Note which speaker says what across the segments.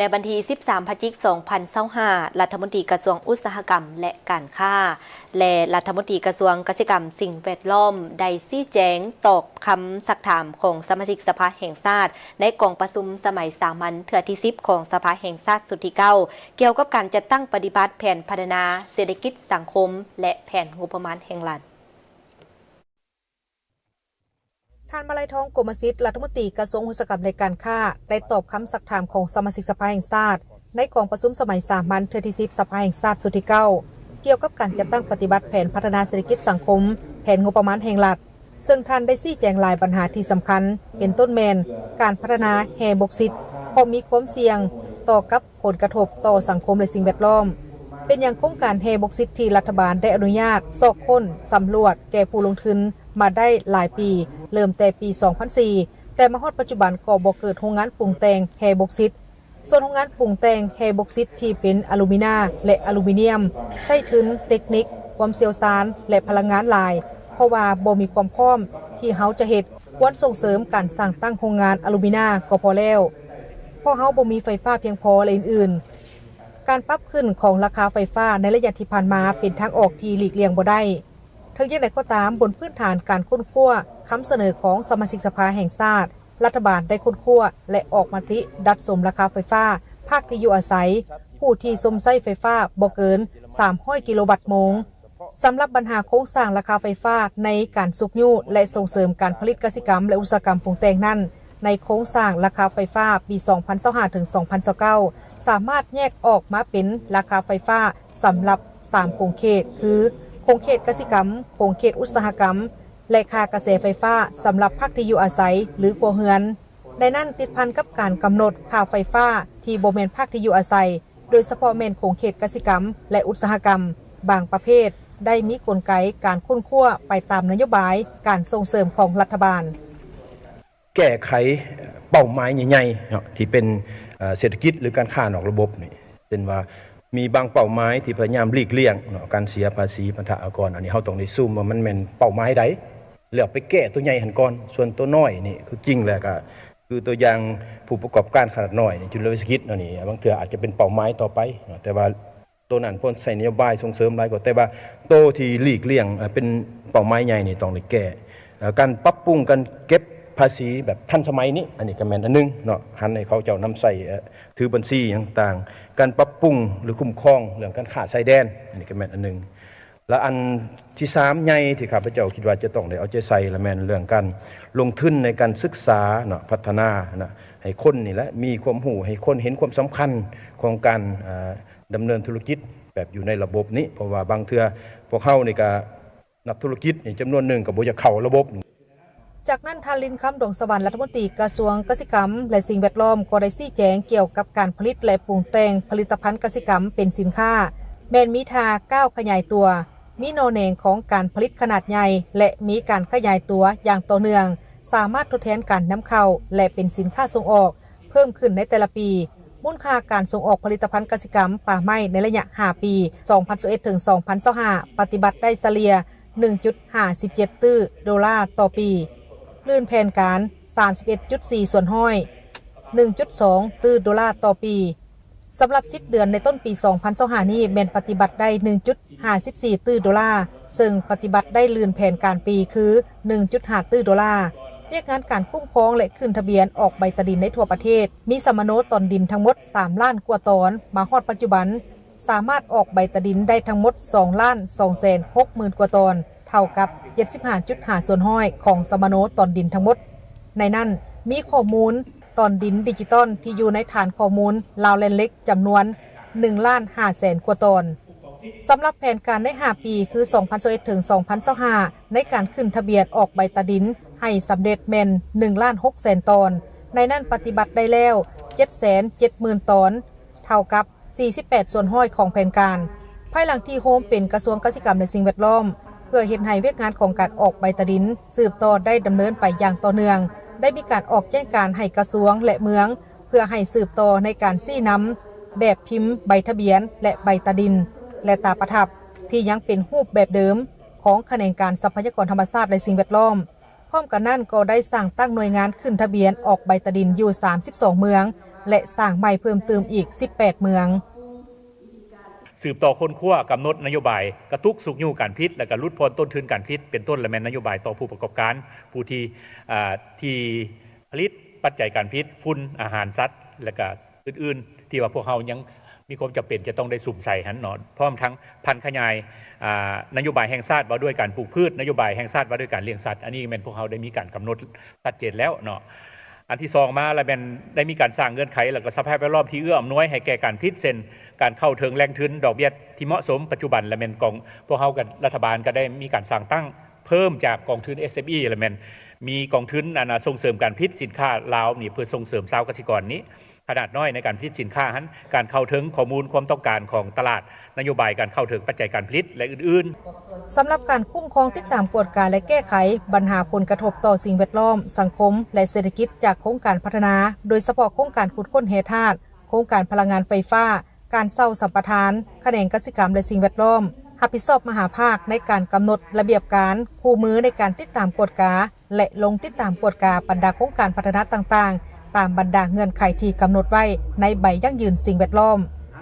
Speaker 1: ในวันที่ 13 พฤศจิกายน 2025 รัฐมนตรีกระทรวงอุตสาหกรรมและการค้าและรัฐมนตรีกระทรวงเกษตรกรรมสิ่งแวดล้อมได้ชี้แจงตอบคำสักถามของสมาชิกสภาแห่งชาติในกองประชุมสมัยสามัญเทื่อที่ 10 ของสภาแห่งชาติสุดที่ 9 เกี่ยวกับการจัดตั้งปฏิบัติแผนพัฒนาเศรษฐกิจสังคมและแผนงบประมาณแห่งรัฐ
Speaker 2: ท่านมาลัยทองกมสิทธิ์รัฐมนตรีกระทรวงอุตสาหกรรมและการค้าได้ตอบคำสักถามของสมาชิกสภาแห่งชาติในกองประชุมสมัยสามัญเทื่อที่ 10 สภาแห่งชาติสุดที่ 9 เกี่ยวกับการจัดตั้งปฏิบัติแผนพัฒนาเศรษฐกิจสังคมแผนงบประมาณแห่งรัฐซึ่งท่านได้ชี้แจงหลายปัญหาที่สำคัญเป็นต้นแมนการพัฒนาแห่บกซิตเพราะมีความเสี่ยงต่อกับผลกระทบต่อสังคมและสิ่งแวดล้อมเป็นอย่างโครงการแห่บกซิตที่รัฐบาลได้อนุญาตซอกค้นสำรวจแก่ผู้ลงทุนมาได้หลายปีเริ่มแต่ปี 2004 แต่มาฮอดปัจจุบันก็บ่เกิดโรงงานปรุงแต่งแฮบกซิตส่วนโรงงานปรุงแต่งแฮบกซิตที่เป็นอลูมิเนียมและอลูมิเนียมใช้ทุนเทคนิคความเชี่ยวชาญและพลังงานหลายเพราะว่าบ่มีความพร้อมที่เฮาจะเฮ็ดควรส่งเสริมการสร้างตั้งโรงงานอลูมิเนียมก็พอแล้วเพราะเฮาบ่มีไฟฟ้าเพียงพอและอื่นๆการปรับขึ้นของราคาไฟฟ้าในระยะที่ผ่านมาเป็นทางออกที่หลีกเลี่ยงบ่ได้ทั้งอย่างไรก็ตามบนพื้นฐานการค้นคว้าคำเสนอของสมาชิกสภาแห่งชาติรัฐบาลได้ค้นคว้าและออกมติดัดสมราคาไฟฟ้าภาคที่อยู่อาศัยผู้ที่สมใช้ไฟฟ้าบ่เกิน300กิโลวัตต์โมงสำหรับปัญหาโครงสร้างราคาไฟฟ้าในการสุกยู่และส่งเสริมการผลิตกสิกรรมและอุตสาหกรรมปรุงแต่งนั้นในโครงสร้างราคาไฟฟ้าปี 2025 ถึง 2029 สามารถแยกออกมาเป็นราคาไฟฟ้าสำหรับ3โครงเขตคือโครงเขตกสิกรรมโครงเขตอุตสาหกรรมและค่ากระแสไฟฟ้าสำหรับภาคที่อยู่อาศัยหรือครัวเรือนในนั้นติดพันกับการกำหนดค่าไฟฟ้าที่บ่แม่นภาคที่อยู่อาศัยโดยเฉพาะแม่นโครงเขตกสิกรรมและอุตสาหกรรมบางประเภทได้มีกลไกการค้นคว้าไปตามนโยบายการส่งเสริมของรัฐบาล
Speaker 3: แก้ไขเป้าหมายใหญ่ๆที่เป็นเศรษฐกิจหรือการค้านอกระบบนี่เป็นว่ามีบางเป้าหมายที่พยายามหลีกเลี่ยงการเสียภาษีบรรทอากรอันนี้เฮาต้องได้ซูมว่ามันแม่นเป้าหมายใดแล้วไปแก้ตัวใหญ่หั่นก่อนส่วนตัวน้อยนี่คือจริงแล้วก็คือตัวอย่างผู้ประกอบการขนาดน้อยจุลวิสกิจนี่บางเทื่ออาจจะเป็นเป้าหมายต่อไปแต่ว่าตัวนั้นพ้นใส่นโยบายส่งเสริมหลายกว่าแต่ว่าโตที่หลีกเลี่ยงเป็นเป้าหมายใหญ่นี่ต้องได้แก้การปรับปรุงการเก็บภาษีแบบทันสมัยนี้อันนี้ก็แม่นอันนึงเนาะหันให้เขาเจ้านำใส่ถือบัญชีต่างๆการปรับปรุงหรือคุ้มครองเรื่องการค้าชายแดนอันนี้ก็แม่นอันนึงและอันที่3ใหญ่ที่ข้าพเจ้าคิดว่าจะต้องได้เอาใจใส่และแม่นเรื่องการลงทุนในการศึกษาเนาะพัฒนานะให้คนนี่แหละมีความรู้ให้คนเห็นความสำคัญของการดำเนินธุรกิจแบบอยู่ในระบบนี้เพราะว่าบางเทื่อพวกเฮานี่ก็นักธุรกิจนี่จำนวนหนึ่งก็บ่อยากเข้าระบบ
Speaker 2: จากนั้นทารินคำดวงสวรรค์รัฐมนตรีกระทรวงเกษตรกรรมและสิ่งแวดล้อมก็ได้ชี้แจงเกี่ยวกับการผลิตและปรุงแต่งผลิตภัณฑ์เกษตรกรรมเป็นสินค้าแม่นมีท่าก้าวขยายตัวมีแนวโน้มของการผลิตขนาดใหญ่และมีการขยายตัวอย่างต่อเนื่องสามารถทดแทนการนำเข้าและเป็นสินค้าส่งออกเพิ่มขึ้นในแต่ละปีมูลค่าการส่งออกผลิตภัณฑ์เกษตรกรรมป่าไม้ในระยะ5ปี2021ถึง2025ปฏิบัติได้เฉลี่ย 1.57 ตื้อดอลลาร์ต่อปีลื่นแผนการ 31.4 ส่วนห้อย 1.2 ตื้อดอลลาร์ต่อปีสำหรับ10เดือนในต้นปี2025นี้แม่นปฏิบัติได้ 1.54 ตื้อดอลลาร์ซึ่งปฏิบัติได้ลื่นแผนการปีคือ 1.5 ตื้อดอลลาร์เรียกงานการคุ้มครองและขึ้นทะเบียนออกใบตะดินในทั่วประเทศมีสมโนตอนดินทั้งหมด3ล้านกว่าตอนมาฮอดปัจจุบันสามารถออกใบตะดินได้ทั้งหมด2,260,000 กว่าตอนเท่ากับ 75.5 ส่วนห้อยของสมโนตอนดินทั้งหมดในนั้นมีข้อมูลตอนดินดิจิตอลที่อยู่ในฐานข้อมูลลาวแลนเล็กจำนวน 1,500,000 กว่าตอนสำหรับแผนการใน5ปีคือ2021ถึง2025ในการขึ้นทะเบียนออกใบตะดินให้สำเร็จแม่น 1,600,000 ตอนในนั้นปฏิบัติได้แล้ว 770,000 ตอนเท่ากับ 48 ส่วนห้อยของแผนการภายหลังที่โฮมเป็นกระทรวงเกษตรกรรมและสิ่งแวดล้อมเพื่อเฮ็ดให้เวียกงานของการออกใบตะดินสืบต่อได้ดำเนินไปอย่างต่อเนื่องได้มีการออกแจ้งการให้กระทรวงและเมืองเพื่อให้สืบต่อในการซี้นำแบบพิมพ์ใบทะเบียนและใบตะดินและตาประทับที่ยังเป็นรูปแบบเดิมของแขนงการทรัพยากรธรรมชาติและสิ่งแวดล้อมพร้อมกันนั้นก็ได้สั่งตั้งหน่วยงานขึ้นทะเบียนออกใบตะดินอยู่32เมือง และสร้างใหม่เพิ่มเติมอีก18เมือง
Speaker 4: สืบต่อคนขั้วกำหนดนโยบายกระตุกสุกยู่การพิษและก็ลดพรต้นทุนการพิษเป็นต้นและแม่นนโยบายต่อผู้ประกอบการผู้ที่ผลิตปัจจัยการพิษฝุ่นอาหารสัตว์และก็อื่นๆที่ว่าพวกเขายังมีความจำเป็นจะต้องได้สุ่มใส่หันหนอนพร้อมทั้งพันขยายนโยบายแห่งชาติว่าด้วยการปลูกพืชนโยบายแห่งชาติว่าด้วยการเลี้ยงสัตว์อันนี้แม่นพวกเขาได้มีการกำหนดชัดเจนแล้วเนาะอันที่สองมาแล้วแม่นได้มีการสร้างเงื่อนไขแล้วก็สภาพแวดล้อมที่เอื้ออำนวยให้แก่การพิษเช่นการเข้าถึงแหล่งทุนดอกเบี้ยที่เหมาะสมปัจจุบันและแม่นกองพวกเขากับรัฐบาลก็ได้มีการสร้างตั้งเพิ่มจากกองทุน SME และแม่นมีกองทุนส่งเสริมการผลิตสินค้าลาวนี่เพื่อส่งเสริมชาวเกษตรกรนี้ขนาดน้อยในการผลิตสินค้าหันการเข้าถึงข้อมูลความต้องการของตลาดนโยบายการเข้าถึงปัจจัยการผลิตและอื่น
Speaker 2: ๆสำหรับการคุ้มครองติดตามกวดการและแก้ไขปัญหาผลกระทบต่อสิ่งแวดล้อมสังคมและเศรษฐกิจจากโครงการพัฒนาโดยเฉพาะโครงการขุดค้นแร่ธาตุโครงการพลังงานไฟฟ้าการเซาสัมปทานแขนงกสิกรรมและสิ่งแวดล้อมรับผิดชอบมหาภาคในการกำหนดระเบียบการคู่มือในการติดตามกวดกาและลงติดตามกวดกาบรรดาโครงการพัฒนาต่างๆตามบรรดาเงื่อนไขที่กำหนดไว้ในใบยั่งยืนสิ่งแวดล้อม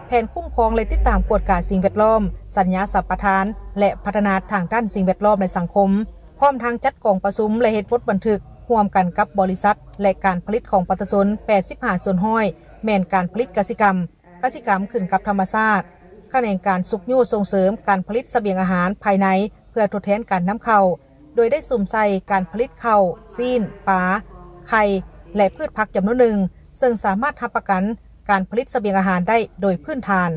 Speaker 2: แผนคุ้มครองและติดตามกวดกาสิ่งแวดล้อมสัญญาสัมปทานและพัฒนาทางด้านสิ่งแวดล้อมในสังคมพร้อมทางจัดกองประชุมและเฮ็ดบทบันทึกร่วมกันกับบริษัทและการผลิตของปตสน85ส่วนห้อยแม่นการผลิตกสิกรรมขึ้นกับธรรมชาติแขนงการสุกยู่ส่งเสริมการผลิตเสบียงอาหารภายในเพื่อทดแทนการนำเข้าโดยได้สุ่มใส่การผลิตข้าวซีนปลาไข่และพืชผักจำนวนหนึ่งซึ่งสามารถรับประกันการผลิตเสบียงอาหารได้โดยพื้นฐาน